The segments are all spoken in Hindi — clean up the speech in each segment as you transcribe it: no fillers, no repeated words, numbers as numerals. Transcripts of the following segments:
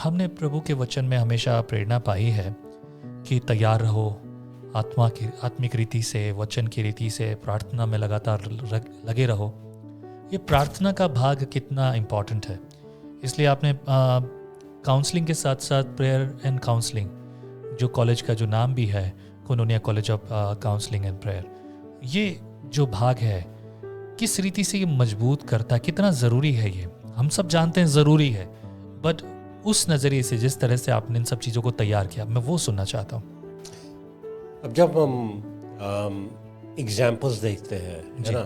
हमने प्रभु के वचन में हमेशा प्रेरणा पाई है कि तैयार रहो, आत्मिक रीति से, वचन की रीति से प्रार्थना में लगातार लगे रहो। ये प्रार्थना का भाग कितना इम्पॉर्टेंट है, इसलिए आपने काउंसलिंग के साथ साथ प्रेयर एंड काउंसलिंग, जो कॉलेज का जो नाम भी है, Koinonia college of counselling and prayer, ये जो भाग है किस रीति से ये मजबूत करता है, कितना ज़रूरी है ये हम सब जानते हैं ज़रूरी है, बट उस नज़रिए से जिस तरह से आपने इन सब चीज़ों को तैयार किया, मैं वो सुनना चाहता हूँ। अब जब हम एग्जाम्पल्स देखते हैं, है ना,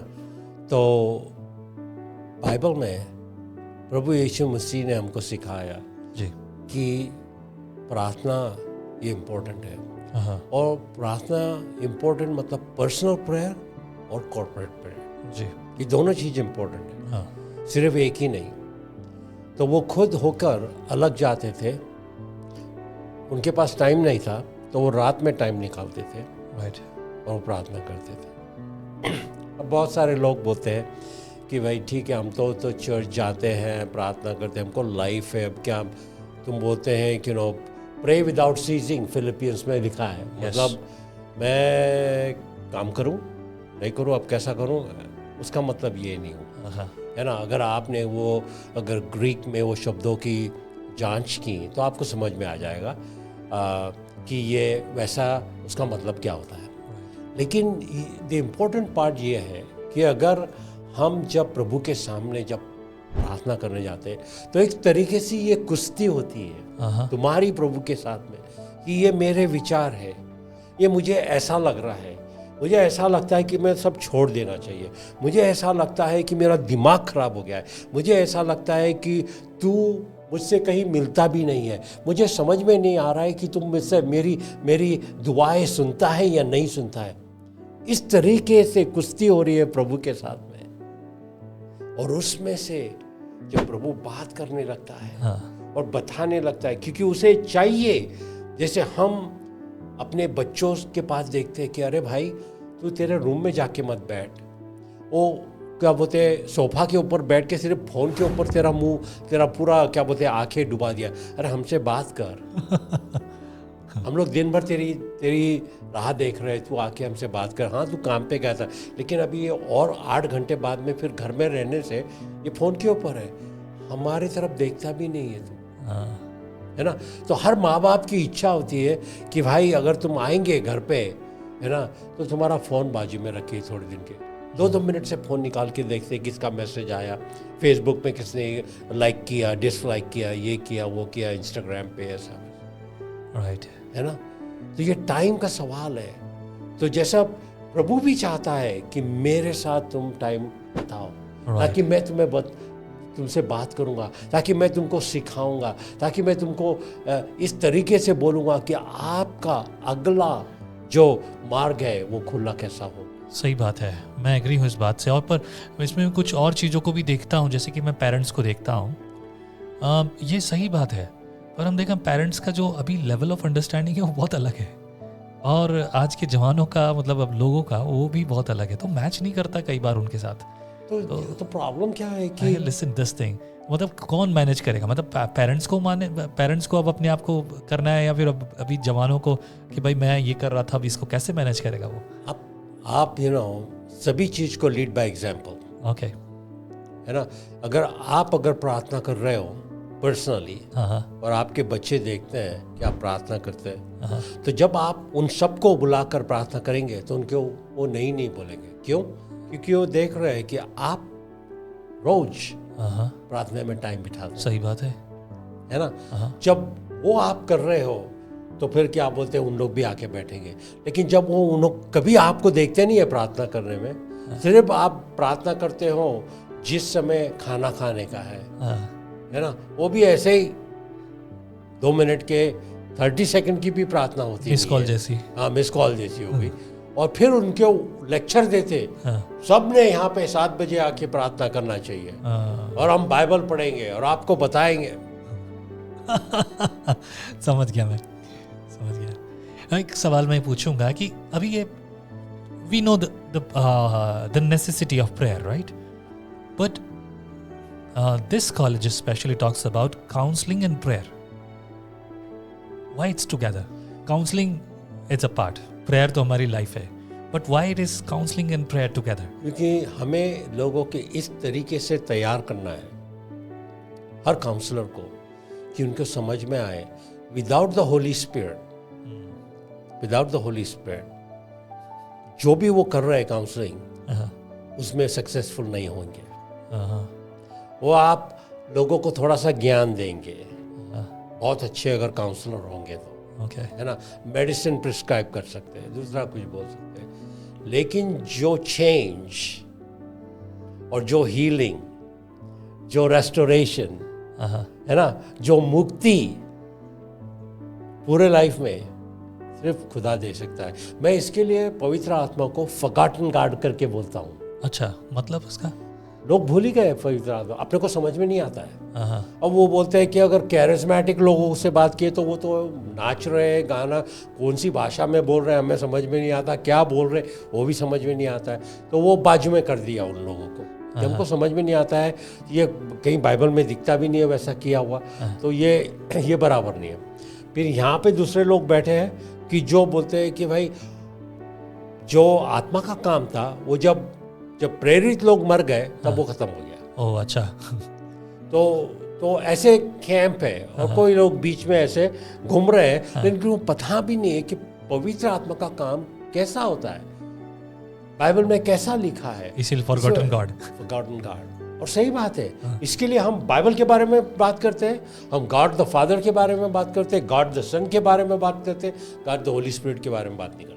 तो बाइबल में प्रभु यीशु मसीह ने हमको सिखाया जी कि प्रार्थना ये इम्पोर्टेंट है। हाँ और प्रार्थना इम्पोर्टेंट मतलब पर्सनल प्रेयर और कॉर्पोरेट प्रेयर, जी ये दोनों चीज़ इम्पोर्टेंट है, हाँ सिर्फ एक ही नहीं। तो वो खुद होकर अलग जाते थे, उनके पास टाइम नहीं था, तो वो रात में टाइम निकालते थे राइट और वो प्रार्थना करते थे। अब बहुत सारे लोग बोलते हैं कि भाई ठीक है, हम तो चर्च जाते हैं, प्रार्थना करते हैं, हमको लाइफ है, अब क्या तुम बोलते हैं कि no pray without ceasing, Philippians में लिखा है। मतलब मैं काम करूं नहीं करूं, अब कैसा करूं, उसका मतलब ये नहीं हो, है ना। अगर ग्रीक में वो शब्दों की जांच की तो आपको समझ में आ जाएगा कि ये वैसा उसका मतलब क्या होता है। लेकिन द इम्पोर्टेंट पार्ट ये है कि अगर हम जब प्रभु के सामने जब प्रार्थना करने जाते हैं तो एक तरीके से ये कुश्ती होती है तुम्हारी प्रभु के साथ में, कि ये मेरे विचार है, ये मुझे ऐसा लग रहा है, मुझे ऐसा लगता है कि मैं सब छोड़ देना चाहिए, मुझे ऐसा लगता है कि मेरा दिमाग खराब हो गया है, मुझे ऐसा लगता है कि तू मुझसे कहीं मिलता भी नहीं है, मुझे समझ में नहीं आ रहा है कि तुम मुझसे मेरी दुआएं सुनता है या नहीं सुनता है। इस तरीके से कुश्ती हो रही है प्रभु के साथ में। और उसमें से जब प्रभु बात करने लगता है और बताने लगता है, क्योंकि उसे चाहिए, जैसे हम अपने बच्चों के पास देखते हैं कि अरे भाई तू तेरे रूम में जाके मत बैठ, वो क्या बोलते हैं सोफा के ऊपर बैठ के सिर्फ फ़ोन के ऊपर तेरा मुंह, तेरा पूरा क्या बोलते हैं आंखें डुबा दिया, अरे हमसे बात कर। हम लोग दिन भर तेरी राह देख रहे, तू आके हमसे बात कर। हाँ तू काम पे गया था, लेकिन अभी ये और 8 घंटे बाद में फिर घर में रहने से ये फ़ोन के ऊपर है, हमारी तरफ देखता भी नहीं है तू, है ना। तो हर माँ बाप की इच्छा होती है कि भाई अगर तुम आएंगे घर पे, है ना, तो तुम्हारा फ़ोन बाजू में रखिए थोड़े दिन के, 2-2 मिनट से फ़ोन निकाल के देखते किसका मैसेज आया, फेसबुक पे किसने लाइक किया, डिसलाइक किया, ये किया वो किया, इंस्टाग्राम पे ऐसा, राइट, है ना। तो ये टाइम का सवाल है। तो जैसा प्रभु भी चाहता है कि मेरे साथ तुम टाइम बिताओ, ताकि मैं तुमसे बात करूंगा, ताकि मैं तुमको सिखाऊंगा, ताकि मैं तुमको इस तरीके से बोलूँगा कि आपका अगला जो मार्ग है वो खुला कैसा हो। सही बात है, मैं एग्री हूँ इस बात से। और पर इसमें कुछ और चीज़ों को भी देखता हूँ, जैसे कि मैं पेरेंट्स को देखता हूँ, ये सही बात है, पर हम देखा पेरेंट्स का जो अभी लेवल ऑफ अंडरस्टैंडिंग है वो बहुत अलग है, और आज के जवानों का मतलब अब लोगों का वो भी बहुत अलग है, तो मैच नहीं करता कई बार उनके साथ। तो प्रॉब्लम क्या है कि लिसन दिस थिंग, मतलब कौन मैनेज करेगा, मतलब पेरेंट्स को अब अपने आप को करना है, या फिर अभी जवानों को कि भाई मैं ये कर रहा था, अब इसको कैसे मैनेज करेगा वो। आप सभी चीज को लीड बाय एग्जांपल, ओके, है ना। अगर प्रार्थना कर रहे हो पर्सनली और आपके बच्चे देखते हैं कि आप प्रार्थना करते हैं, तो जब आप उन सबको बुलाकर प्रार्थना करेंगे तो उनको वो नहीं बोलेंगे। क्यों? क्योंकि वो देख रहे हैं कि आप रोज प्रार्थना में टाइम बिठाते। सही बात है ना। जब वो आप कर रहे हो तो फिर क्या बोलते हैं, उन लोग भी आके बैठेंगे। लेकिन जब वो उन लोग कभी आपको देखते नहीं है प्रार्थना करने में, सिर्फ आप प्रार्थना करते हो जिस समय खाना खाने का है ना, वो भी ऐसे ही 2 मिनट के 30 सेकंड की भी प्रार्थना होती है, मिस कॉल जैसी। हाँ, मिस कॉल जैसी हो गई। और फिर उनके लेक्चर देते, सब ने यहाँ पे 7 बजे आके प्रार्थना करना चाहिए, और हम बाइबल पढ़ेंगे और आपको बताएंगे। समझ गया। एक सवाल मैं पूछूंगा कि अभी ये we know the necessity of prayer, right, but this college specially talks about counselling and prayer, why it's together? Counselling it's a part, prayer तो हमारी लाइफ है, but why it is counselling and prayer together? क्योंकि हमें लोगों के इस तरीके से तैयार करना है हर काउंसलर को कि उनको समझ में आए विदाउट द होली स्पिरिट जो भी वो कर रहे हैं काउंसलिंग उसमें सक्सेसफुल नहीं होंगे। वो आप लोगों को थोड़ा सा ज्ञान देंगे, बहुत अच्छे अगर काउंसलर होंगे तो है ना, मेडिसिन प्रिस्क्राइब कर सकते हैं, दूसरा कुछ बोल सकते हैं, लेकिन जो चेंज और जो हीलिंग, जो रेस्टोरेशन है ना, जो मुक्ति पूरे लाइफ में सिर्फ खुदा दे सकता है। मैं इसके लिए पवित्र आत्मा को फॉरगॉटन गॉड करके बोलता हूँ। अच्छा, मतलब उसका? लोग भूल ही गए पवित्र आत्मा, अपने को समझ में नहीं आता है। अब वो बोलते हैं कि अगर कैरिस्मेटिक लोगों से बात किए तो वो तो नाच रहे हैं, गाना कौन सी भाषा में बोल रहे हैं हमें समझ में नहीं आता, क्या बोल रहे वो भी समझ में नहीं आता है, तो वो बाजू में कर दिया उन लोगों को। हमको समझ में नहीं आता है, ये कहीं बाइबल में दिखता भी नहीं है वैसा किया हुआ, तो ये बराबर नहीं है। फिर यहाँ पे दूसरे लोग बैठे हैं कि जो बोलते हैं कि भाई जो आत्मा का काम था वो जब प्रेरित लोग मर गए तब वो खत्म हो गया। ओह अच्छा। तो ऐसे कैंप है और कोई लोग बीच में ऐसे घूम रहे हैं, लेकिन उनको पता भी नहीं है कि पवित्र आत्मा का काम कैसा होता है, बाइबल में कैसा लिखा है। इसीलिए फॉरगॉटन गॉड। और सही बात है, इसके लिए हम बाइबल के बारे में बात करते हैं, हम गॉड द फादर के बारे में बात करते हैं, गॉड द सन के बारे में बात करते हैं, गॉड द होली स्पिरिट के बारे में बात नहीं करते।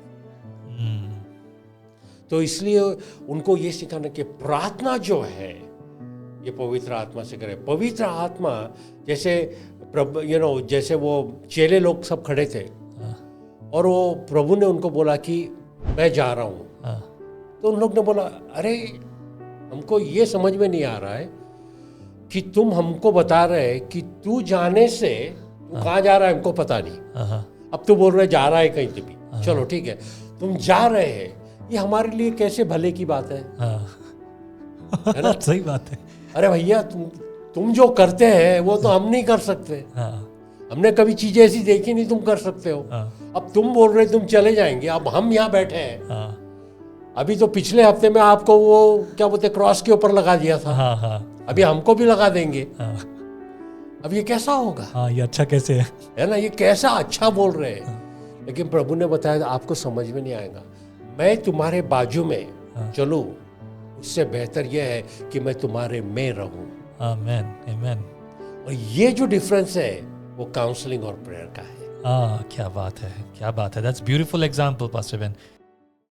तो इसलिए उनको ये सिखाना कि प्रार्थना जो है ये पवित्र आत्मा से करें। पवित्र आत्मा जैसे जैसे वो चेले लोग सब खड़े थे और वो प्रभु ने उनको बोला कि मैं जा रहा हूँ, तो उन लोग ने बोला अरे हमको ये समझ में नहीं आ रहा है कि तुम हमको बता रहे कि तू जाने से तू कहाँ जा रहा है हमको पता नहीं, अब तू बोल रहे जा रहा है कहीं पे भी, चलो ठीक है तुम जा रहे हैं, ये हमारे लिए कैसे भले की बात है। है ना? सही बात है। अरे भैया तुम जो करते हैं वो तो हम नहीं कर सकते, हमने कभी चीजें ऐसी देखी नहीं, तुम कर सकते हो। अब तुम बोल रहे तुम चले जाएंगे, अब हम यहाँ बैठे हैं। अभी तो पिछले हफ्ते में आपको वो क्या बोलते क्रॉस के ऊपर लगा दिया था, अभी हमको भी लगा देंगे। अब ये कैसा होगा? ये अच्छा कैसे है ना, ये कैसा अच्छा बोल रहे हैं। लेकिन प्रभु ने बताया आपको समझ में नहीं आएगा, मैं तुम्हारे बाजू में चलूं उससे बेहतर यह है कि मैं तुम्हारे में रहूं। आमेन आमेन। और ये जो डिफरेंस है वो काउंसलिंग और प्रेयर का है। क्या बात है, क्या बात है। That's beautiful example pastor Ben.